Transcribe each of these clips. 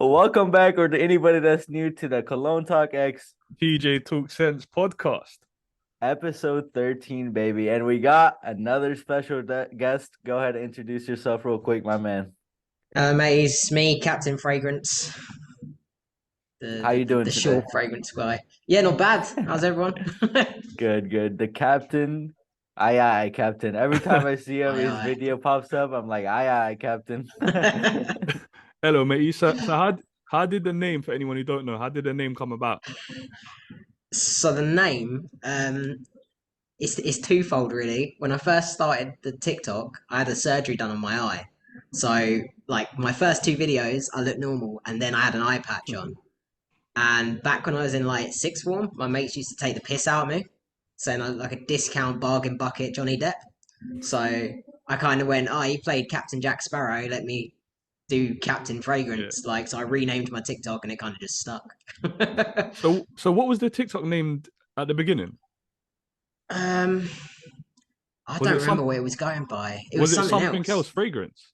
Welcome back, or to anybody that's new to the Cologne Talk X TJ Talk Sense podcast. episode 13, baby. And we got another special guest. Go ahead and introduce yourself real quick, my man. Mate, it's me, Captain Fragrance, How you doing the today? short fragrance guy. Yeah, not bad. How's everyone? Good, good. The captain. Aye, aye, captain. Every time I see him, his Aye, video pops up. I'm like, aye, aye, captain. aye. Hello, mate. So how did the name, for anyone who don't know, how did the name come about? So the name, it's twofold really. When I first started the TikTok, I had a surgery done on my eye. So like my first two videos, I looked normal, and then I had an eye patch on. And back when I was in like sixth form, my mates used to take the piss out of me, saying I was like a discount bargain bucket Johnny Depp. So I kind of went, oh, he played Captain Jack Sparrow. Let me do Captain Yeah. Fragrance. Like, so I renamed my TikTok and it kind of just stuck. So what was the TikTok named at the beginning? um, I Was don't it remember some what it was going by. It was was it something something else? else. Fragrance.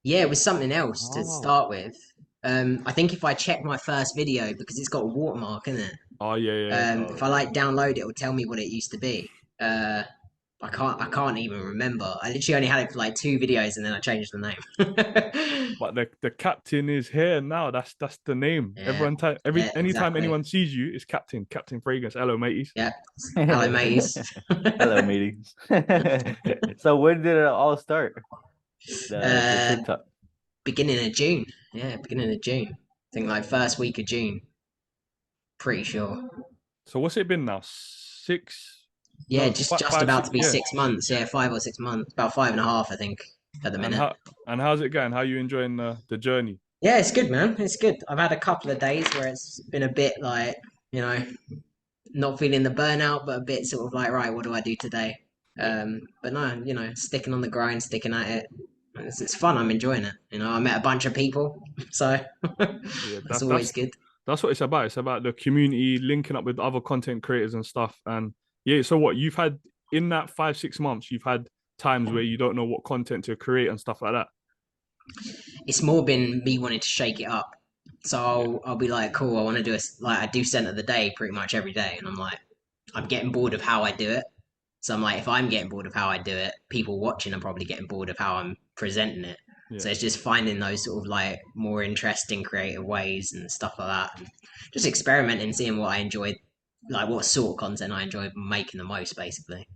Yeah, it was something else to Oh. start with. I think if I check my first video, because it's got a watermark in it, Oh yeah, yeah. if I like download it, it'll tell me what it used to be. I can't even remember. I literally only had it for like two videos and then I changed the name. But the captain is here now. That's the name. Yeah, Everyone time yeah, anytime exactly. anyone sees you, it's Captain Fragrance. Hello, mateys. Yeah. Hello, mateys. Hello, meetings. So when did it all start? The uh, TikTok. beginning of June. Yeah, beginning of June. I think like first week of June. Pretty sure. So what's it been now? Six? Yeah, No, just five, about six. to be Yeah. 6 months. Yeah, 5 or 6 months. About five and a half, I think, at the And minute. how's it going? How you enjoying the journey? Yeah, it's good, man. It's good. I've had a couple of days where it's been a bit like, you know, not feeling the burnout, but a bit sort of like, right, what do I do today? Yeah. But no, sticking on the grind, sticking at it. It's fun. I'm enjoying it. I met a bunch of people, so Yeah, that's always good. that's what it's about. It's about the community linking up with other content creators and stuff. And yeah, so what you've had in that 5, 6 months, you've had times where you don't know what content to create and stuff like that. It's more been me wanting to shake it up. So Yeah, I'll be like, cool, I want to do like I do center of the day pretty much every day, and I'm like, I'm getting bored of how I do it. So I'm like, if I'm getting bored of how I do it, people watching are probably getting bored of how I'm presenting it. yeah, So it's just finding those sort of like more interesting, creative ways and stuff like that, and just experimenting, seeing what I enjoy, like what sort of content I enjoy making the most, basically.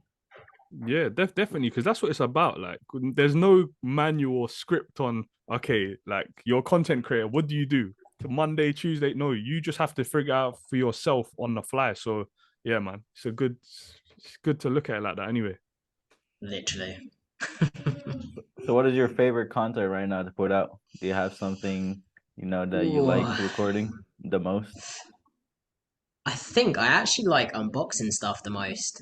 yeah, definitely, because that's what it's about. Like, there's no manual or script on. Okay, like your content creator, what do you do? To Monday, Tuesday? No, you just have to figure out for yourself on the fly. So yeah, man, it's good to look at it like that. Anyway. Literally. So what is your favorite content right now to put out? Do you have something, that you Ooh, like recording the most? I think I actually like unboxing stuff the most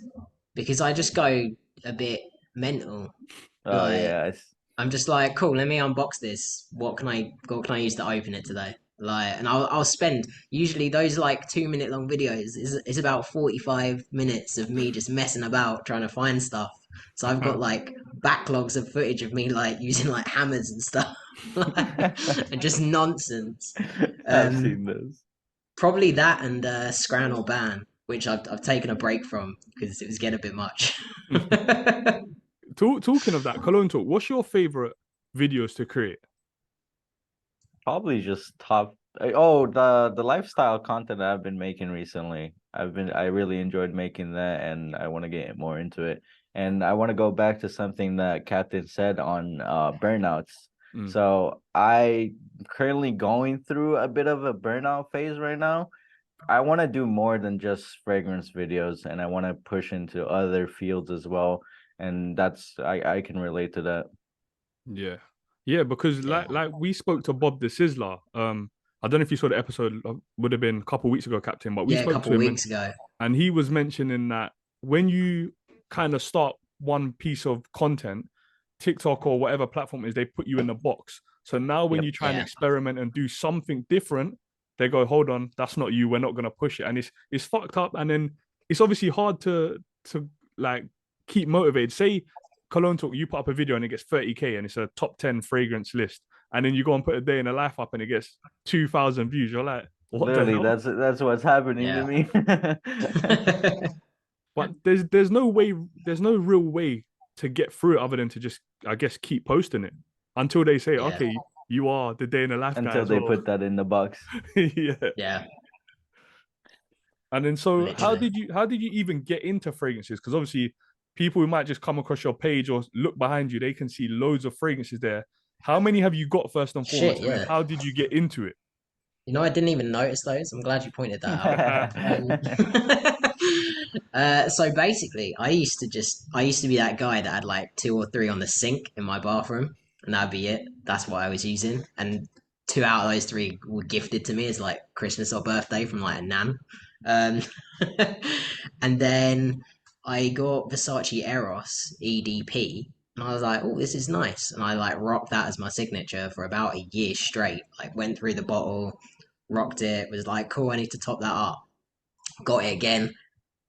because I just go a bit mental. Oh Like yeah, I'm just like, cool, let me unbox this. What can I use to open it today? Like, and I'll spend usually those like 2 minute long videos is about 45 minutes of me just messing about trying to find stuff. So I've got like backlogs of footage of me like using like hammers and stuff, and just nonsense. I've Um, seen this. Probably that and Scran or Ban, which I've taken a break from because it was getting a bit much. Talking of that, Cologne Talk, what's your favorite videos to create? Probably just top. Oh, the lifestyle content that I've been making recently. I really enjoyed making that, and I want to get more into it. And I want to go back to something that Captain said on burnouts. Mm. So I currently going through a bit of a burnout phase right now. I want to do more than just fragrance videos, and I want to push into other fields as well. And I can relate to that. Yeah, yeah, because Yeah, like we spoke to Bob the Sizzler. I don't know if you saw the episode. Would have been a couple of weeks ago, Captain. But we yeah, a spoke couple to of him, weeks ago. and he was mentioning that when you kind of start one piece of content, TikTok or whatever platform is, they put you in the box. So now when Yep. you try and Yeah, experiment and do something different, they go, "Hold on, that's not you. We're not gonna push it," and it's fucked up. And then it's obviously hard to like keep motivated. Say Cologne Talk, you put up a video and it gets 30K and it's a top 10 fragrance list. and then you go and put a day in the life up and it gets 2,000 views. You're like, what the Literally, hell? that's what's happening to Yeah. me. But there's no way, there's no real way to get through it other than to just, I guess, keep posting it until they say, Yeah. okay, you are the day in the life guy Until as they well. put that in the box. Yeah. Yeah. And then so Literally. how did you even get into fragrances? Because obviously people who might just come across your page or look behind you, they can see loads of fragrances there. How many have you got first and Shit, foremost? And then yeah. how did you get into it? You know, I didn't even notice those. I'm glad you pointed that out. So basically, I used to be that guy that had like two or three on the sink in my bathroom, and that'd be it. That's what I was using, and two out of those three were gifted to me as like Christmas or birthday from like a nan. Um, and then I got Versace Eros EDP, and I was like, oh, this is nice, and I like rocked that as my signature for about a year straight. Like went through the bottle, rocked it, was like, cool, I need to top that up. Got it again,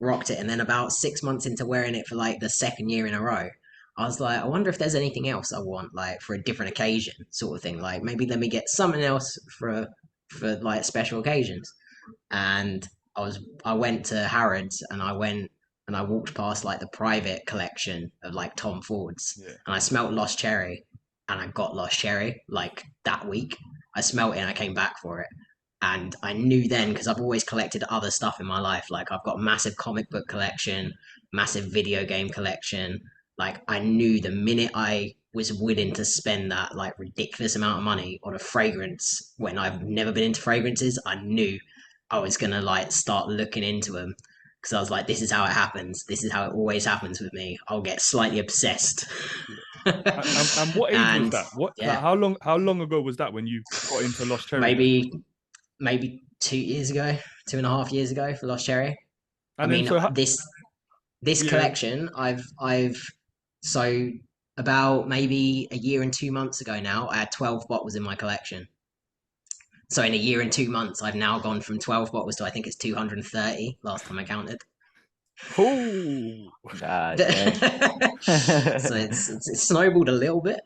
rocked it, and then about 6 months into wearing it for like the second year in a row, I was like, I wonder if there's anything else I want, like for a different occasion, sort of thing. Like maybe let me get something else for like special occasions. And I went to Harrods and I walked past like the private collection of like Tom Fords, Yeah. and I smelt Lost Cherry, and I got Lost Cherry like that week. I smelt it and I came back for it. And I knew then, because I've always collected other stuff in my life. Like I've got a massive comic book collection, massive video game collection. Like I knew the minute I was willing to spend that like ridiculous amount of money on a fragrance when I've never been into fragrances, I knew I was gonna like start looking into them, because I was like, this is how it happens. This is how it always happens with me. I'll get slightly obsessed. And what age was And that? What like, yeah, how long ago was that when you got into Lost Cherry then? maybe maybe 2 years ago, 2.5 years ago for Lost Cherry. I And then mean, so this yeah, collection, I've so about maybe a year and 2 months ago now, I had 12 bottles in my collection. So in a year and 2 months, I've now gone from 12 bottles to I think it's 230 last time I counted. oh, God dang. So it's snowballed a little bit,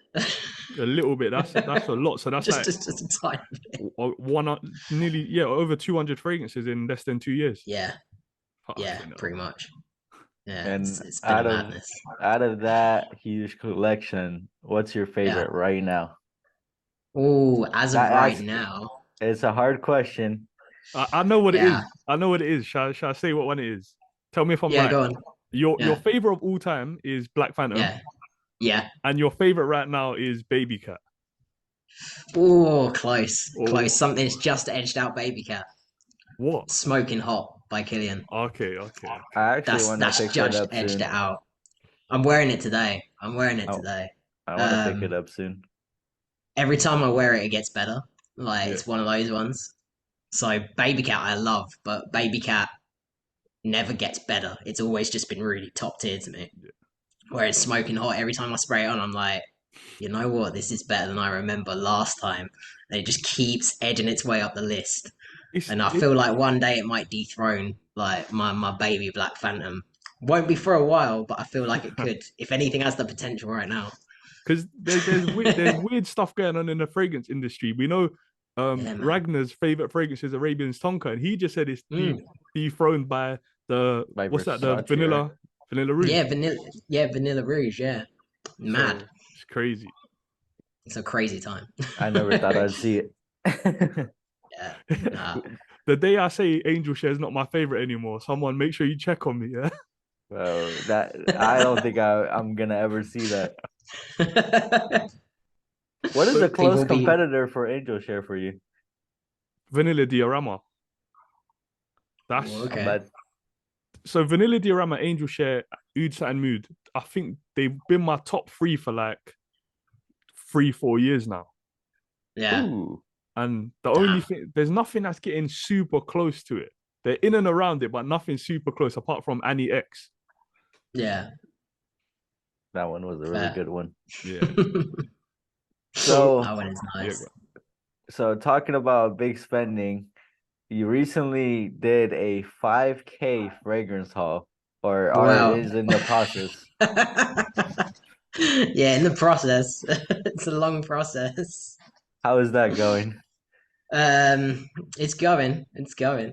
a little bit. That's a lot. So that's like just a tiny bit. one nearly over 200 fragrances in less than 2 years. Yeah, yeah, Fucking hell. pretty much. Yeah, And it's been a madness. out of that huge collection, what's your Yeah. favorite right now? Oh, as of That right ask now, it's a hard question. I know what it yeah, is. I know what it is. Shall I say what one it is? Tell me if I'm yeah, right. go on. Your Yeah, favorite of all time is Black Phantom, yeah, yeah. and your favorite right now is Baby Cat. Oh, close, Oh, close. Something's just edged out Baby Cat. what? Smoking Hot by Killian. Okay, okay, okay. I actually want to That's pick that just up edged it soon. out. I'm wearing it today. I'm wearing it I, today. I want to pick it Um, up soon. every time I wear it, it gets better. Like Yeah. it's one of those ones. So Baby Cat I love, but Baby Cat never gets better. It's always just been really top tier to me. Whereas Smoking Hot, every time I spray it on, I'm like, you know what, this is better than I remember last time. And it just keeps edging its way up the list. It's And I it feel like one day it might dethrone like my baby Black Phantom. Won't be for a while, but I feel like it could. If anything, has the potential right now. because there's weird stuff going on in the fragrance industry. We know Yeah, man. Ragnar's favorite fragrance is Arabian's Tonka, and he just said it's Mm. dethroned by the By what's that, the Versace, right? vanilla rouge. Yeah, vanilla. Yeah, Vanilla Rouge. Yeah, mad. So it's crazy. It's a crazy time. I never thought I'd see it. Yeah. Nah. The day I say Angel Share is not my favorite anymore, someone make sure you check on me. Yeah. Well, that I don't think I'm gonna ever see that. What is So a close People be. competitor for Angel Share for you? Vanilla Diorama. Oh, That's I okay. bet. so Vanilla Diorama, Angel Share, Oud and Mood. I think they've been my top three for like 3-4 years now. Yeah. Ooh, And the only Damn. thing, there's nothing that's getting super close to it. They're in and around it, but nothing super close apart from Annie X. Yeah. that one was a really Fair. good one. Yeah. So So, That one is yeah, nice. so talking about big spending, you recently did a 5K fragrance haul, or Wow. is in the process. Yeah, in the process. It's a long process. How is that going? It's going. It's going.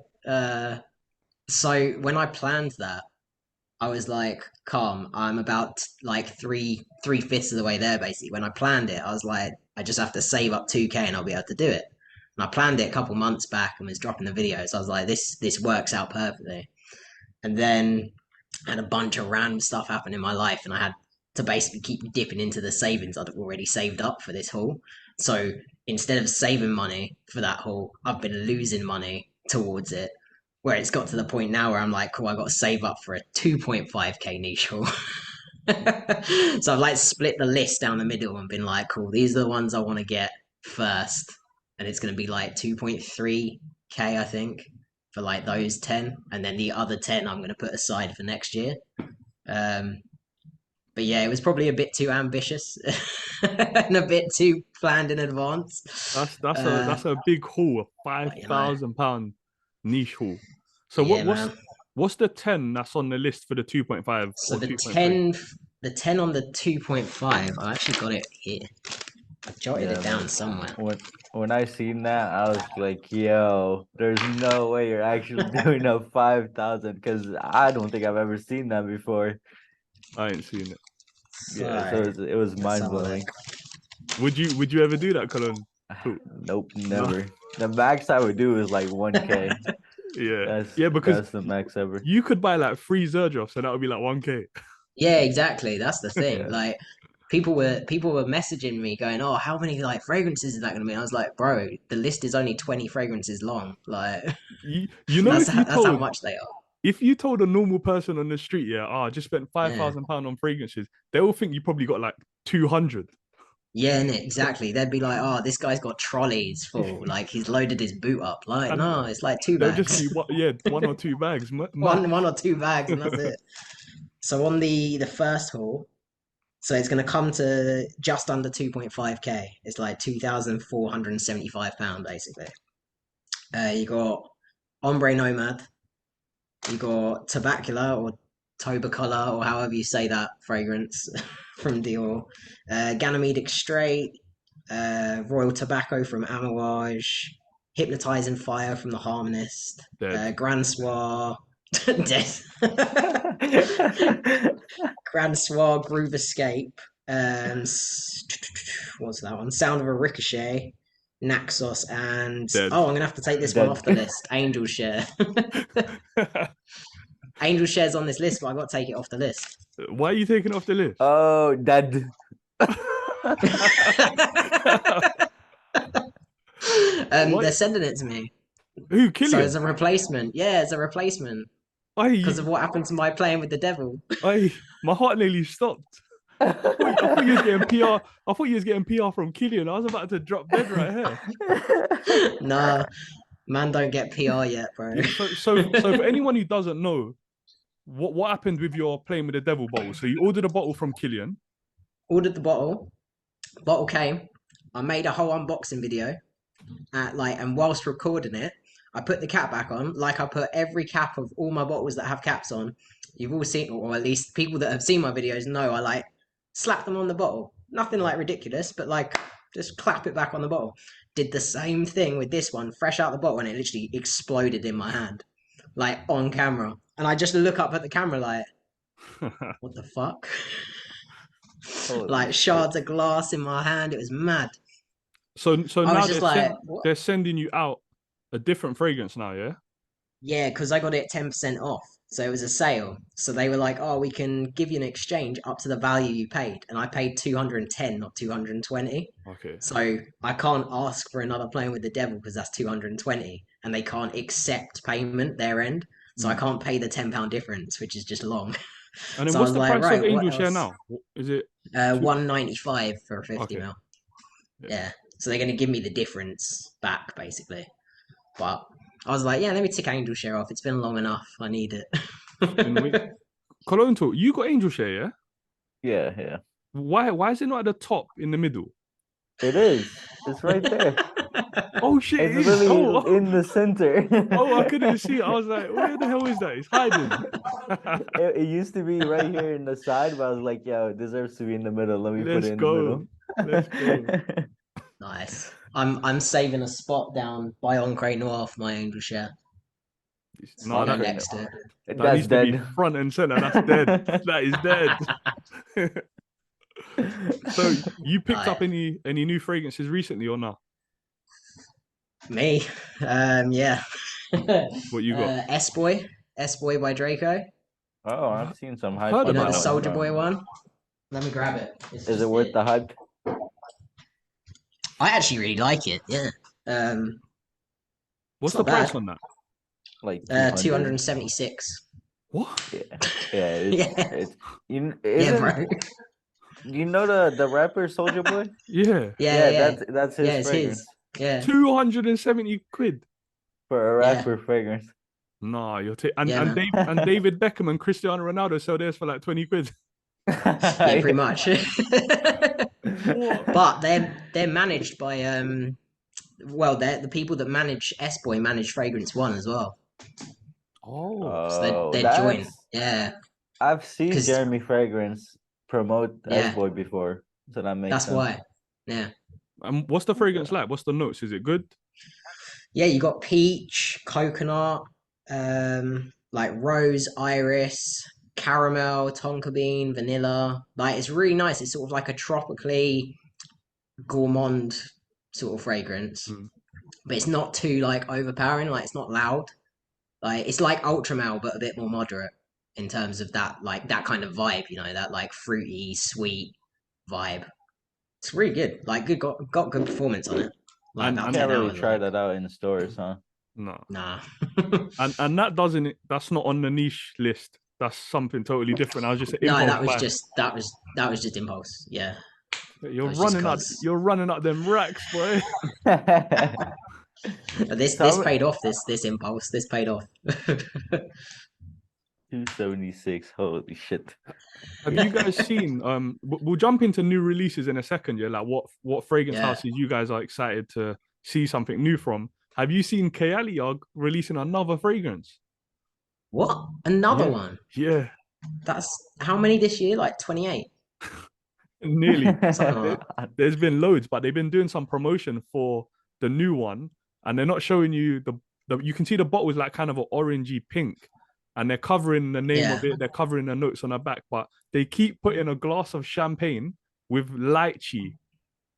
So when I planned that, I was like, calm. I'm about like three fifths of the way there, basically. When I planned it, I was like, I just have to save up 2K and I'll be able to do it. And I planned it a couple months back and was dropping the videos. I was like, this works out perfectly. And then I had a bunch of random stuff happen in my life, and I had to basically keep dipping into the savings I'd already saved up for this haul. So instead of saving money for that haul, I've been losing money towards it. Where it's got to the point now where I'm like, cool, I got to save up for a 2.5K niche haul. So I've like split the list down the middle and been like, cool, these are the ones I want to get first. And it's going to be like 2.3K, I think, for like those 10. And then the other 10 I'm going to put aside for next year. Um, but yeah, it was probably a bit too ambitious and a bit too planned in advance. That's a big haul, a five But you know, thousand pound niche haul. So yeah, man. what's the 10 that's on the list for the 2.5 So or 2.3? the 10 on the 2.5, I actually got it here. I jotted it Yeah, down man. somewhere. When I seen that, I was like, yo, there's no way you're actually doing a 5,000 because I don't think I've ever seen that before. I ain't seen it. Yeah, so So it was let's have mind a look. blowing. Would you ever do that, Colin? Cool. Nope, No. never. The max I would do is like 1K. Yeah. Yeah, because That's the max ever. you could buy like three Zerdroff, so that would be like 1K. Yeah, exactly. That's the thing. Yeah. Like people were messaging me going, "Oh, how many like fragrances is that going to be?" I was like, "Bro, the list is only 20 fragrances long. Like You know, that's how much they are." if you told a normal person on the street, yeah, I just spent five Yeah. thousand pound on fragrances, they will think you probably got like 200. Yeah, innit? Exactly. They'd be like, "Oh, this guy's got trolleys full. Like he's loaded his boot up." Like, And no, it's like two there'll just be bags. one, yeah, one or two bags one max. one or two bags and that's it. So on the first haul, so it's going to come to just under 2.5K. It's like £2,475 basically. You got Ombre Nomad, you got Tabacula or Tobacolor or however you say that fragrance from Dior, Ganymede Extrait, Royal Tobacco from Amouage, Hypnotizing Fire from The Harmonist, Dead. Grand Soir, Death. Grand Soir, Groove Escape, what's that one? Sound of a Ricochet, Naxos, and Dead. oh, I'm gonna have to take this one Dead. off the list. Angel Share. Angel Share's on this list, but I got to take it off the list. Why are you taking it off the list? Oh, dead. They're What? sending it to me, Who? so as Killian? a replacement. Yeah, as a replacement because I, of what happened to my playing with the devil. my heart nearly stopped. I thought you was getting PR. I thought you was getting PR from Killian. I was about to drop dead right here. Nah, man, don't get PR yet, bro. Yeah, so for anyone who doesn't know, what happened with your playing with the devil bottle? So you ordered a bottle from Killian. Ordered the bottle. Bottle came. I made a whole unboxing video. And whilst recording it, I put the cap back on, like I put every cap of all my bottles that have caps on. You've all seen, or at least people that have seen my videos know I like slap them on the bottle. Nothing like ridiculous, but like just clap it back on the bottle. Did the same thing with this one, fresh out the bottle, and it literally exploded in my hand, like on camera. And I just look up at the camera like, what the fuck? Holy Like shit. shards of glass in my hand. It was mad. So I was now just like, what? they're sending you out a different fragrance now, yeah? Yeah, because I got it 10% off. So it was a sale. So they were like, oh, we can give you an exchange up to the value you paid. And I paid 210, not 220. Okay. So I can't ask for another playing with the devil because that's 220. And they can't accept payment their end. So I Mm. can't pay the £10 difference, which is just long. And then So I what's was the like, price of right, what Angel Share else? now? Is it two? 195 for a 50 Okay. mil. Yeah. Yeah. So they're going to give me the difference back, basically. But I was like, yeah, let me take Angel Share off. It's been long enough. I need It's been it. wait. Cologne talk. You got Angel Share, yeah? Yeah, yeah. Why is it not at the top in the middle? It is. It's right there. Oh shit, It's it is. literally in the center. I couldn't see it. I was like, where the hell is that? It's hiding. It used to be right here in the side, but I was like, yo, it deserves to be in the middle. Let me put Let's it in the go. middle. Let's go. Nice. I'm saving a spot down by Encre Noir for my angel share. No, You know, that Okay, next no. to it. that That's needs to be dead. front and center. That's dead. That is dead. So you picked Like up any new fragrances recently or not? me, yeah. What you got? S Boy, S Boy by Draco. Oh, I've seen some I've hype heard You on know the about that that one. Soldier one. Boy one. Let me grab it. It's Is it just worth it. the hype? I actually really like it. Yeah. It's What's the not price bad. on that? Like Two hundred 200? and 76. What? Yeah. Yeah, Yeah. it's you Yeah, isn't bro. you know the rapper Soldier Boy? Yeah, Yeah, Yeah, yeah. that's Yeah, his it's his. fragrance Yeah. 270 quid. for a Yeah. rapper fragrance. Nah, you're and Yeah, man. David Beckham and Cristiano Ronaldo sell theirs for like 20 quid. Yeah, pretty much. What? But they're managed by well, they're the people that manage S Boy manage Fragrance One as well. Oh, So Oh, they're joint. that's Yeah. I've seen Because Jeremy Fragrance promote S yeah, Boy before, so that makes that's sense. why. Yeah. what's the fragrance like? What's the notes? Is it good? Yeah, you got peach, coconut, like rose, iris, caramel, tonka bean, vanilla. Like it's really nice. It's sort of like a tropically gourmand sort of fragrance, Mm. but it's not too like overpowering. Like it's not loud. Like it's like Ultramel, but a bit more moderate in terms of that like that kind of vibe. You know, that like fruity, sweet vibe. It's really good. Like got good performance on it. Like And about and Can't 10 really hours, I try think. that out in stores, huh? no. Nah. And that's not on the niche list. That's something totally different. I was just an No, impulse that was buy. just that was just impulse. Yeah, You're that was just running up cause you're running up them racks, boy. this Some paid off. This impulse this paid off. 276. Holy shit. Have you guys seen we'll jump into new releases in a second, yeah? Like what fragrance Yeah. houses you guys are excited to see something new from? Have you seen Kayali are releasing another fragrance? What? Another Yeah. one? Yeah, That's how many this year? Like 28, nearly. something like There, that. there's been loads, but they've been doing some promotion for the new one, and they're not showing you the you can see the bottle is like kind of an orangey pink, and they're covering the name of Yeah. it, they're covering the notes on the back, but they keep putting a glass of champagne with lychee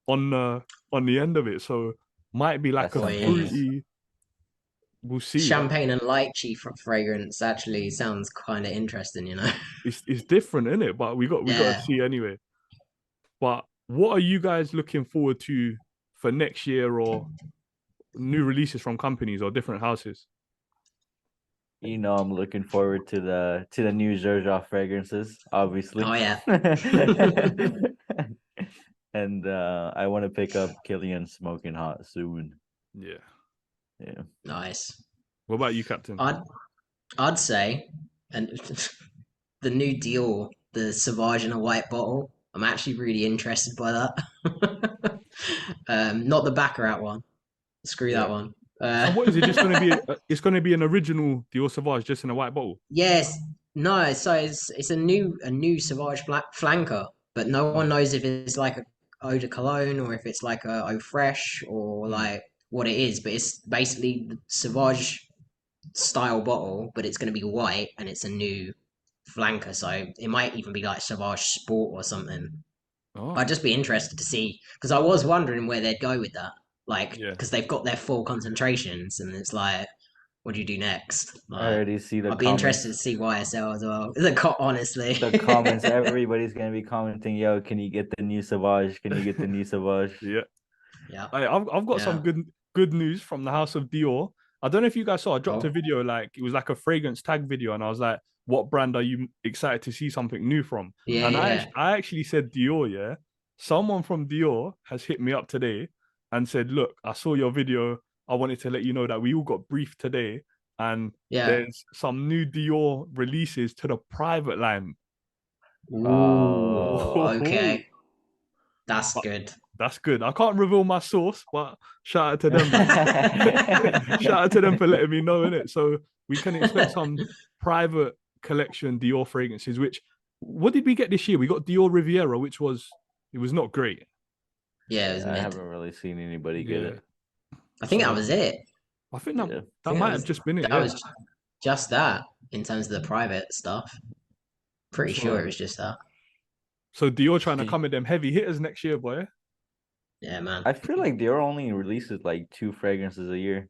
on the end of it. So might be like That's a some Boy, booze. fruity. We'll see. champagne and lychee fragrance actually sounds kind of interesting. You know? It's different, isn't it? But we got to Yeah. see anyway. But what are you guys looking forward to for next year or new releases from companies or different houses? You know, I'm looking forward to the new Xerjoff fragrances, Oh obviously. yeah. And I want to pick up Killian Smoking Hot soon. Yeah. Yeah. Nice. What about you, Captain? I'd say, and the new Dior, the Sauvage in a white bottle. I'm actually really interested by that. Not the Baccarat one. Screw Yeah. that one. So what is it? Just going to be? It's going to be an original Dior Sauvage just in a white bottle. yes, no. So it's a new Sauvage flanker, but no one Oh. knows if it's like a eau de cologne or if it's like a eau fresh or Hmm. like what it is. But it's basically the Sauvage style bottle, but it's going to be white and it's a new flanker. So it might even be like Sauvage Sport or something. But I'd Oh. just be interested to see because I was wondering where they'd go with that. Like, Yeah. because they've got their full concentrations, and it's like, what do you do next? I Like, already see the I'd be interested to comments. see YSL as well. Honestly, The comments, everybody's gonna be commenting, yo, can you get the new Sauvage? Can you get the new Sauvage? Yeah. yeah, I've got some yeah. good news from the House of Dior. I don't know if you guys saw. I dropped a Oh, video like it was like a fragrance tag video, and I was like, "What brand are you excited to see something new from?" yeah, And yeah. I actually said Dior. Yeah, someone from Dior has hit me up today and said, "Look, I saw your video. I wanted to let you know that we all got briefed today, and Yeah. there's some new Dior releases to the private line." Ooh, Oh. okay, that's good. That's good. I can't reveal my source, but shout out to them, man. Shout out to them for letting me know in it. So we can expect some private collection Dior fragrances. Which what did we get this year? We got Dior Riviera, which was it was not great. Yeah, it was Yeah, I mid. haven't really seen anybody get Yeah. it. I think that So was it. I think that Yeah. that might have just been it. That Yeah. was just that in terms of the private stuff. Pretty sure it So was just that. so Dior trying to Did come with them heavy hitters next year, boy. Yeah, man. I feel like Dior only releases like 2 fragrances a year.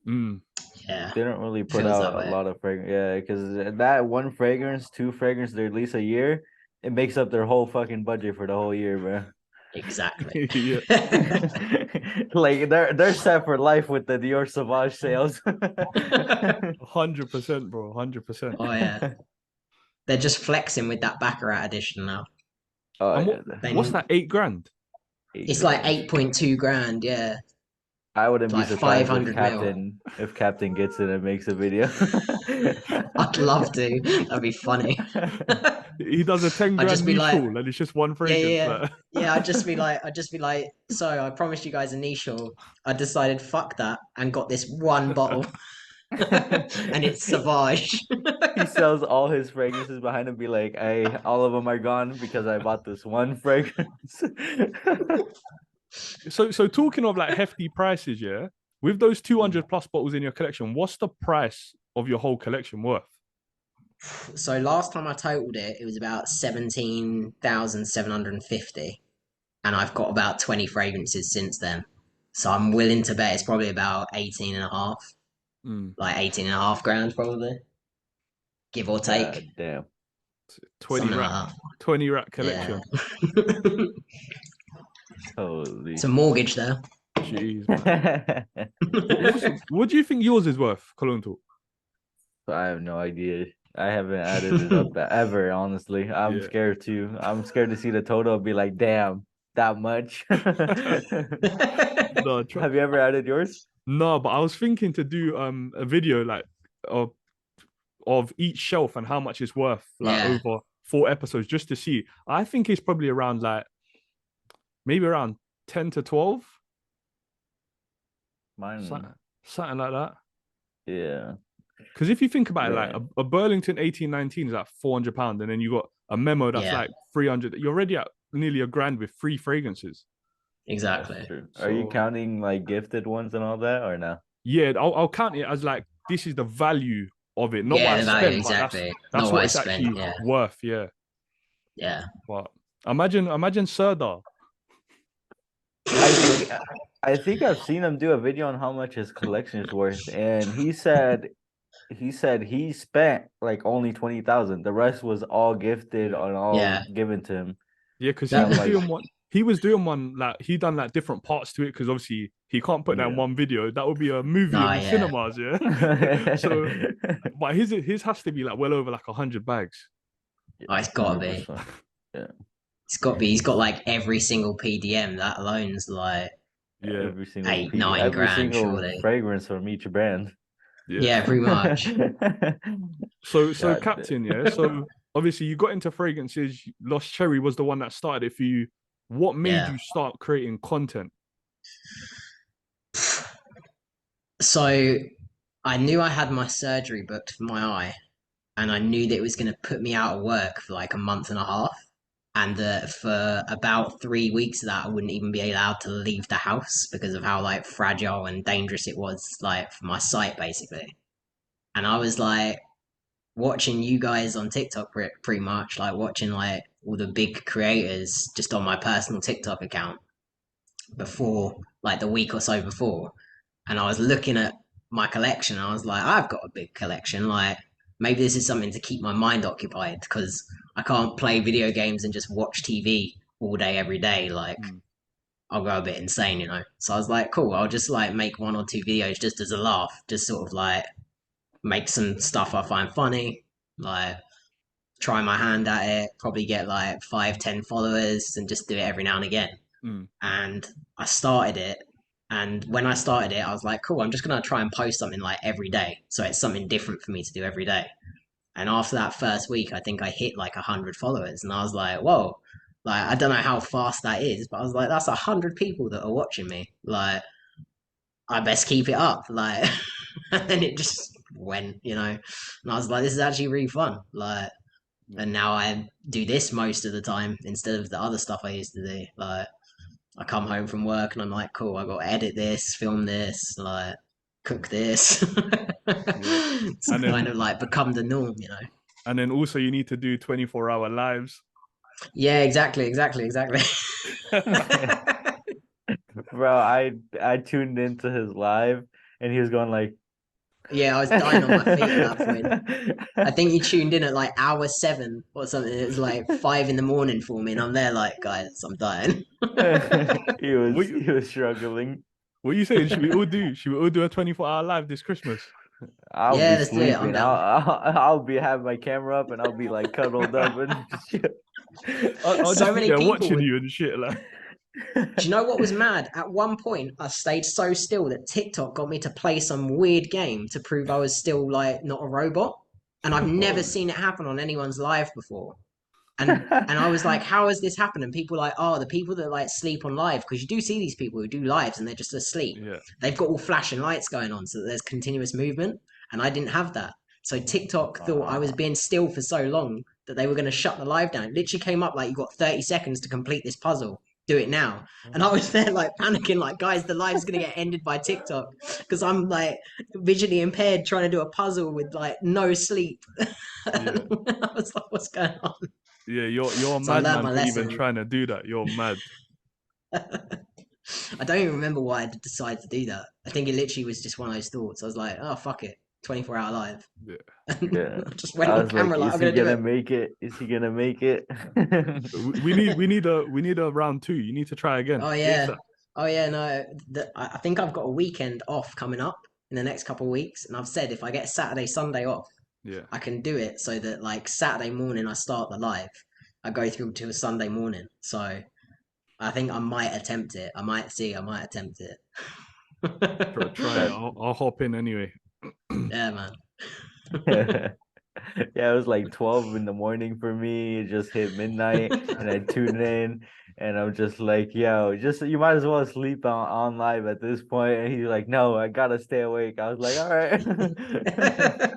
Mm. Yeah, They don't really put feels that out a way. lot of fragrance. Yeah, because that one fragrance, 2 fragrance they release a year, it makes up their whole fucking budget for the whole year, bro. Exactly. Yeah. Like they're set for life with the Dior Sauvage sales. 100%, bro. 100%. Oh yeah, they're just flexing with that Baccarat edition now. Oh And yeah, what's They, that? 8 grand? it's like $8. 8.2 grand. Yeah, I wouldn't be like surprised 500 mil. If Captain gets it and makes a video. I'd love to. That'd be funny. He does a 10 I'd grand just be niche like, haul and it's just one yeah, yeah, fragrance. yeah. Like, Yeah, I'd just be like, so I promised you guys a niche haul. I decided fuck that and got this one bottle, and it's Sauvage. He sells all his fragrances behind him, be like, "Hey, all of them are gone because I bought this one fragrance." so talking of like hefty prices, yeah. With those 200 plus bottles in your collection, what's the price of your whole collection worth? So last time I totaled it, it was about 17,750, and I've got about 20 fragrances since then. So I'm willing to bet it's probably about 18 and a half, Mm. like 18 and a half grand probably, give or take, God damn. 20 something rack, like that. 20 rack Yeah. collection. Holy It's a mortgage there. Jeez, man. shit. What do you think yours is worth, Cologne Talk? I have no idea. I haven't added it up ever, honestly. I'm Yeah. scared too. I'm scared to see the total and be like, damn, that much. No, Have you ever added yours? no, but I was thinking to do a video like of each shelf and how much it's worth like Yeah. over 4 episodes just to see. I think it's probably around like maybe around 10 to 12, Mine, something like that. yeah. Because if you think about it, like Man. a Burlington 1819 is like £400, and then you got a memo that's Yeah, like 300. You're already at nearly a grand with 3 fragrances. That's exactly. true. Are you So counting like gifted ones and all that or no? yeah, I'll count it as like this is the value of it, not what Yeah, I the value, spent, but that's exactly. that's Not what what I it's spent. actually Yeah. worth. Yeah, Yeah. but imagine Serdar. I think I think I've seen him do a video on how much his collection is worth, and he said he spent like only 20,000. The rest was all gifted Yeah. and all Yeah. given to him. Yeah, because And he That I'm was like, doing one. He was doing one like he done like different parts to it because obviously he can't put that in yeah. one video. That would be a movie in nah, the yeah. cinemas, yeah. So, but his has to be like well over like 100 bags. Oh, it's gotta be. 100%. Yeah. It's gotta be. He's got like every single PDM. That alone's like Yeah, Every single eight, PD, nine every grand, single surely. fragrance from each brand. yeah. Yeah, pretty much. So God Captain, yeah. So obviously you got into fragrances. Lost Cherry was the one that started it for you. What made Yeah. you start creating content? So I knew I had my surgery booked for my eye, and I knew that it was going to put me out of work for like a month and a half. And for about 3 weeks of that, I wouldn't even be allowed to leave the house because of how like fragile and dangerous it was, like for my sight, basically. And I was like watching you guys on TikTok, pretty much like watching like all the big creators just on my personal TikTok account before, like the week or so before, and I was looking at my collection. And I was like, I've got a big collection. Like maybe this is something to keep my mind occupied because I can't play video games and just watch TV all day every day. Like Hmm. I'll go a bit insane, you know. So I was like, cool. I'll just like make one or two videos just as a laugh, just sort of like make some stuff I find funny, like try my hand at it. Probably get like 5, 10 followers and just do it every now and again. Hmm. And I started it. And when I started it, I was like, cool, I'm just going to try and post something like every day. So it's something different for me to do every day. And after that first week, I think I hit like 100 followers. And I was like, whoa, like, I don't know how fast that is, but I was like, that's 100 people that are watching me. Like, I best keep it up. Like, and then it just went, you know. And I was like, this is actually really fun. Like, and now I do this most of the time instead of the other stuff I used to do. Like, I come home from work and I'm like, cool, I got to edit this, film this, like cook this. Yeah. It's And kind then of like become the norm, you know? also you need to do 24-hour lives. Yeah, exactly, exactly, exactly. Bro, I tuned into his live and he was going like Yeah, I was dying on my feet at that point. I think you tuned in at like hour 7 or something. It was like 5 in the morning for me, and I'm there like, guys, I'm dying. What he was struggling. what are you saying? Should we all do a 24-hour live this Christmas? I'll Yeah, be let's do it. I'm sleeping. down. I'll be have my camera up and I'll be like cuddled up and shit. I'll So just be many there people watching would. you and shit. Like, Do you know what was mad? At one point, I stayed so still that TikTok got me to play some weird game to prove I was still like not a robot. And I've never oh, seen it happen on anyone's live before. And I was like, how has this happened? And people are like, oh, the people that like sleep on live, because you do see these people who do lives and they're just asleep. yeah. They've got all flashing lights going on so that there's continuous movement. And I didn't have that. So TikTok thought I was Uh, being still for so long that they were going to shut the live down. It literally came up like, you got 30 seconds to complete this puzzle. Do it now. And I was there like panicking, like, guys, the live's going to get ended by TikTok because I'm like visually impaired trying to do a puzzle with like no sleep. Yeah. I was like, what's going on? Yeah, you're a So I learned madman my for even lesson. trying to do that. You're mad. I don't even remember why I decided to do that. I think it literally was just one of those thoughts. I was like, oh, fuck it. 24-hour live. Yeah. yeah. I just went I on was like, camera like, is I'm he going to do gonna it. make it? Is he gonna make it? We need a round two. You need to try again. Oh, yeah. ASAP. Oh, yeah, no. I think I've got a weekend off coming up in the next couple of weeks. And I've said if I get Saturday, Sunday off, Yeah. I can do it so that like Saturday morning I start the live. I go through to a Sunday morning. So I think I might attempt it. I might see. I might attempt it. Try it. That I'll hop in anyway. Yeah, man. yeah, it was like 12 in the morning for me. It just hit midnight and I tuned in and I'm just like, yo, just you might as well sleep on live at this point. And he's like, no, I gotta stay awake. I was like, all right.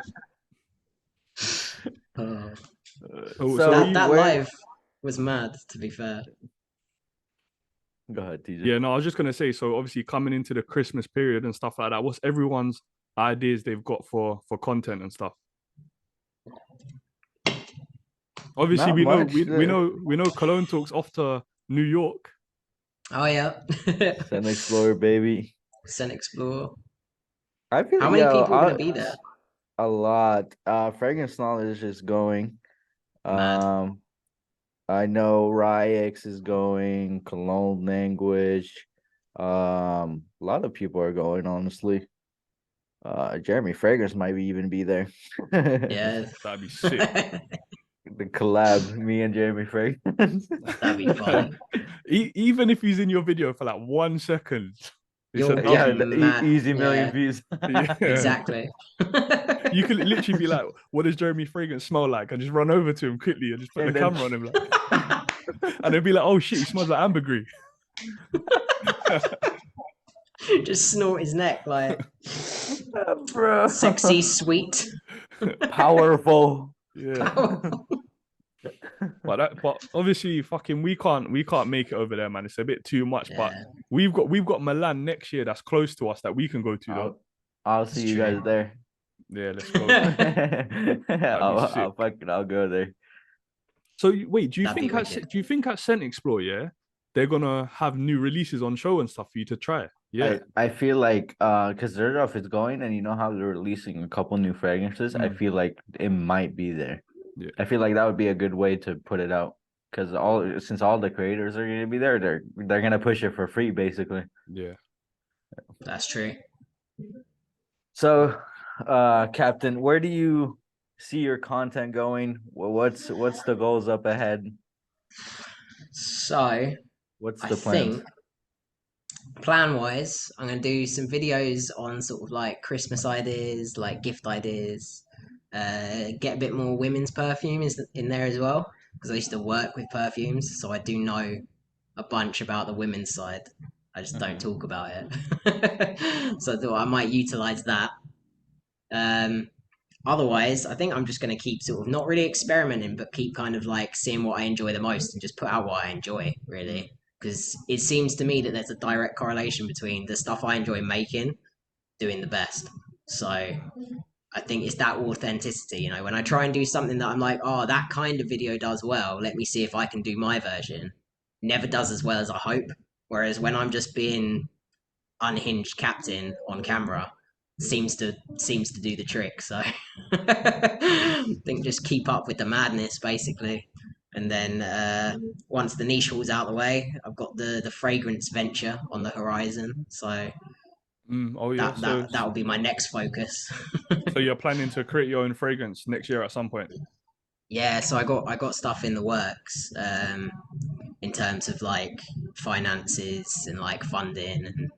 Oh, Oh, so So that where live was mad, to be fair. go ahead, TJ. yeah, no, I was just gonna say. So obviously coming into the Christmas period and stuff like that. What's everyone's ideas they've got for content and stuff? Obviously, Not we know much. we know Cologne Talks off to New York. Oh yeah. Sun Explorer, baby. Sen Explore. I feel How many yo, people are gonna be there? a lot. Fragrance knowledge is going. Mad. Um, I know Ryx is going, Cologne language. A lot of people are going, honestly. Jeremy Fragrance might even be there. Yeah. That'd be sick. The collab, me and Jeremy Fragrance. That'd be funny. Even if he's in your video for like 1 second, it's a You'll Yeah, get W. the mad. easy million Yeah, views. Yeah. exactly. You could literally be like, what does Jeremy Fragrance smell like? And just run over to him quickly and just put the And then camera on him like and they'd be like, oh shit, he smells like ambergris. Just snort his neck like bro, sexy, sweet. powerful. Yeah. But obviously fucking we can't make it over there, man. It's a bit too much. But Yeah, we've got Milan next year that's close to us that we can go to though. I'll it's see you true. guys there. Yeah, let's go. I'll Sick. fucking I'll go there. So wait, do you That'd be think at wicked. Scent Explore, yeah, they're gonna have new releases on show and stuff for you to try? Yeah. I feel like because their stuff is going and you know how they're releasing a couple new fragrances. I Mm, feel like it might be there. yeah. I feel like that would be a good way to put it out because all the creators are gonna be there, they're gonna push it for free basically. Yeah. That's true. So, Captain, where do you see your content going? What's the goals up ahead? So What's I the plans? think plan wise, I'm gonna do some videos on sort of like Christmas ideas, like gift ideas. Get a bit more women's perfume in there as well because I used to work with perfumes, so I do know a bunch about the women's side. I just don't Mhm. talk about it. So I thought I might utilize that. Um, Otherwise, I think I'm just going to keep sort of not really experimenting, but keep kind of like seeing what I enjoy the most and just put out what I enjoy, really. because it seems to me that there's a direct correlation between the stuff I enjoy making doing the best. So I think it's that authenticity, you know, when I try and do something that I'm like, oh, that kind of video does well, let me see if I can do my version. Never does as well as I hope. Whereas when I'm just being unhinged captain on camera, seems to do the trick. So I think just keep up with the madness basically. And then once the niche was out of the way, I've got the fragrance venture on the horizon. So Oh yeah. that will be my next focus. So you're planning to create your own fragrance next year at some point? Yeah, so I got stuff in the works in terms of like finances and like funding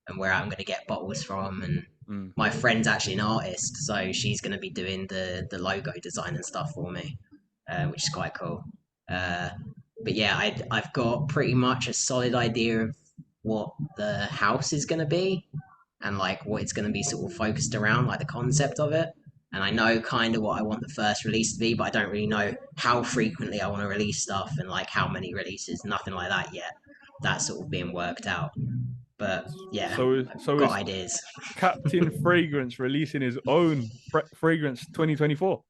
and where I'm going to get bottles from. And Mm. my friend's actually an artist, so she's going to be doing the logo design and stuff for me, which is quite cool. Uh, but yeah, I've got pretty much a solid idea of what the house is going to be and like what it's going to be sort of focused around, like the concept of it. And I know kind of what I want the first release to be, but I don't really know how frequently I want to release stuff and like how many releases. Nothing like that yet. That's sort of being worked out. But yeah, So got is ideas. Captain Fragrance releasing his own fragrance 2024?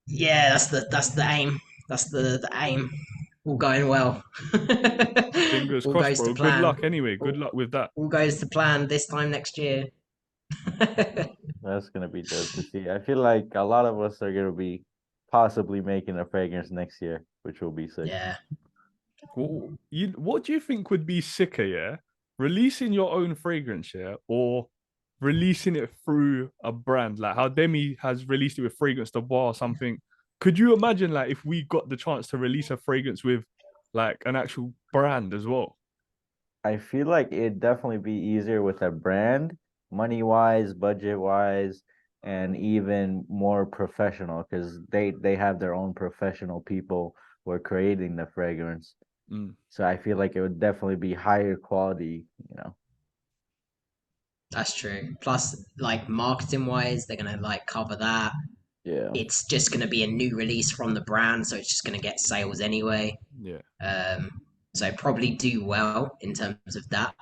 Yeah, that's the aim. That's the aim. All going well. Fingers All crossed, goes to bro. Good plan. luck anyway. Good All, luck with that. all goes to plan this time next year. That's gonna be dope to see. I feel like a lot of us are gonna be possibly making a fragrance next year, which will be sick. Yeah. What do you think would be sicker, yeah? Releasing your own fragrance, yeah, or releasing it through a brand, like how Demi has released it with Fragrance the Bar or something. Could you imagine, like, if we got the chance to release a fragrance with like an actual brand as well? I feel like it'd definitely be easier with a brand, money wise, budget wise, and even more professional because they have their own professional people who are creating the fragrance. Mm. So I feel like it would definitely be higher quality, you know. That's true. Plus, like marketing wise, they're gonna like cover that. Yeah. It's just gonna be a new release from the brand, so it's just gonna get sales anyway. Yeah. Um, so probably do well in terms of that.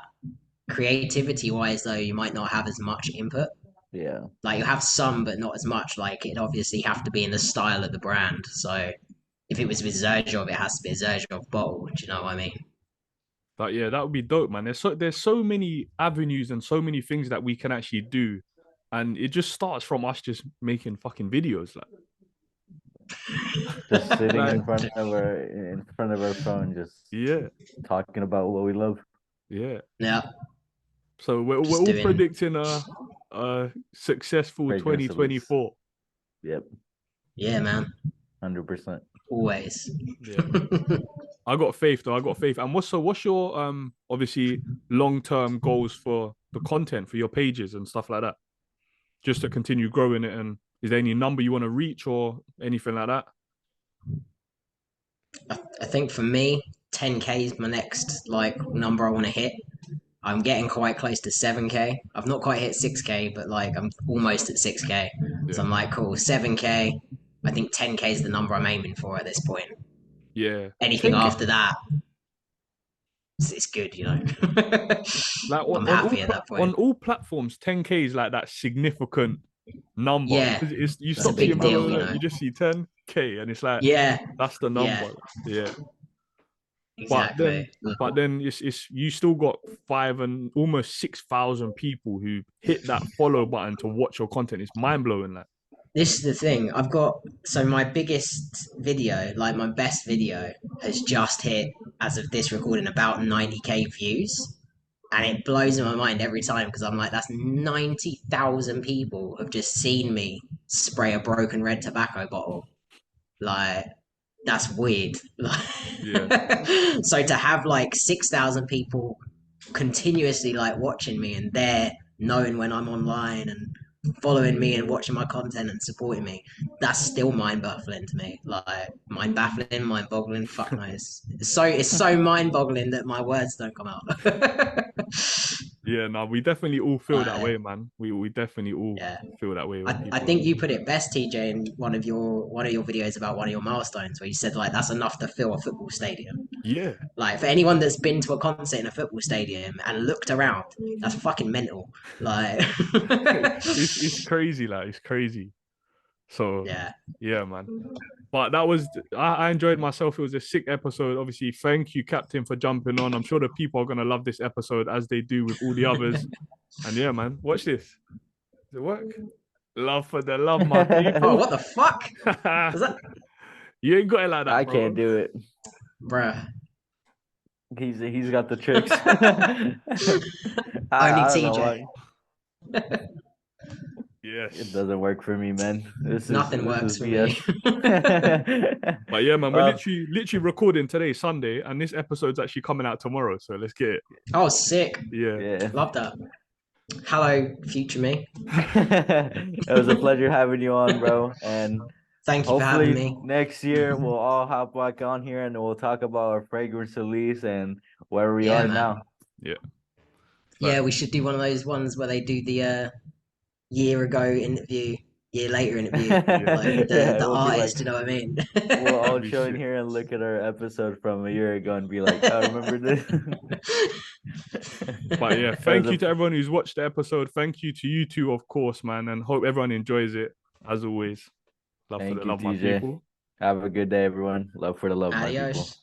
Creativity wise, though, you might not have as much input. Yeah. Like you have some, but not as much. Like it obviously have to be in the style of the brand. So if it was with Zerjov, it has to be a Zerjov bottle. Do you know what I mean? But yeah, that would be dope, man. There's so many avenues and so many things that we can actually do. And it just starts from us just making fucking videos. Just sitting Like in front of our phone, just yeah, talking about what we love. yeah. Yeah, So we're just all doing. predicting a successful Fragrance release. 2024. Yep. Yeah, man. 100%. Always. Yeah, man. I got faith though. I got faith. And what's your obviously long-term goals for the content for your pages and stuff like that? Just to continue growing it, and is there any number you want to reach or anything like that? I think for me, 10K is my next like number I want to hit. I'm getting quite close to 7K. I've not quite hit 6K, but like I'm almost at 6K. So Yeah. I'm like, cool, 7K. I think 10K is the number I'm aiming for at this point. Yeah. Anything 10K, after that, it's good, you know. like I'm happy at that on point. all platforms, 10K is like that significant number Yeah, because it's you it's a stop seeing big blah, blah, deal, you blah, know. you just see 10K and it's like Yeah, that's the yeah, number. Yeah. But exactly. then but then it's you still got five and almost 6,000 people who hit that follow button to watch your content. It's mind blowing. Like This is the thing. I've got so my biggest video, like my best video, has just hit as of this recording about 90K views. And it blows my mind every time because I'm like, that's 90,000 people have just seen me spray a broken red tobacco bottle. Like, that's weird. yeah, So to have like 6,000 people continuously like watching me and they're knowing when I'm online and following me and watching my content and supporting me, that's still mind baffling to me. Like mind baffling, mind boggling, fuck knows. It's so mind boggling that my words don't come out. yeah. No, we definitely all feel that Like, way, man. We definitely all yeah. feel that way when I people. think you put it best, TJ, in one of your videos about one of your milestones where you said like that's enough to fill a football stadium. Yeah. Like for anyone that's been to a concert in a football stadium and looked around, that's fucking mental. Like, It's crazy, like it's crazy. So yeah, yeah, man. But that was I enjoyed myself. It was a sick episode. Obviously, thank you, Captain, for jumping on. I'm sure the people are gonna love this episode as they do with all the others. And yeah, man, watch this. Does it work? Love for the love, my Oh, people. what the fuck? Was that, You ain't got it like that, I can't bro. do it. bruh? He's got the tricks. I Only I don't know TJ. why it Yes. doesn't work for me, man. Nothing This is works for me. BS. But yeah, man, we're Well, literally recording today, Sunday, and this episode's actually coming out tomorrow. So let's get it. Oh, sick. Yeah. yeah. Love that. Hello, future me. It was a pleasure having you on, bro. And Thank you for having hopefully me. next year we'll all hop back on here and we'll talk about our fragrance release and where we Yeah, are man. now. Yeah. Yeah, Fact. we should do one of those ones where they do the year ago interview, year later interview, Yeah. like with Yeah, the it will be like artist. You know what I mean? we'll That'll all be join sick. here and look at our episode from a year ago and be like, "I remember this." But yeah, It was thank a you to everyone who's watched the episode. Thank you to you two, of course, man, and hope everyone enjoys it. As always, love for the thank you, love, my TJ. people. Have a good day, everyone. Love for the love, my people. Adios.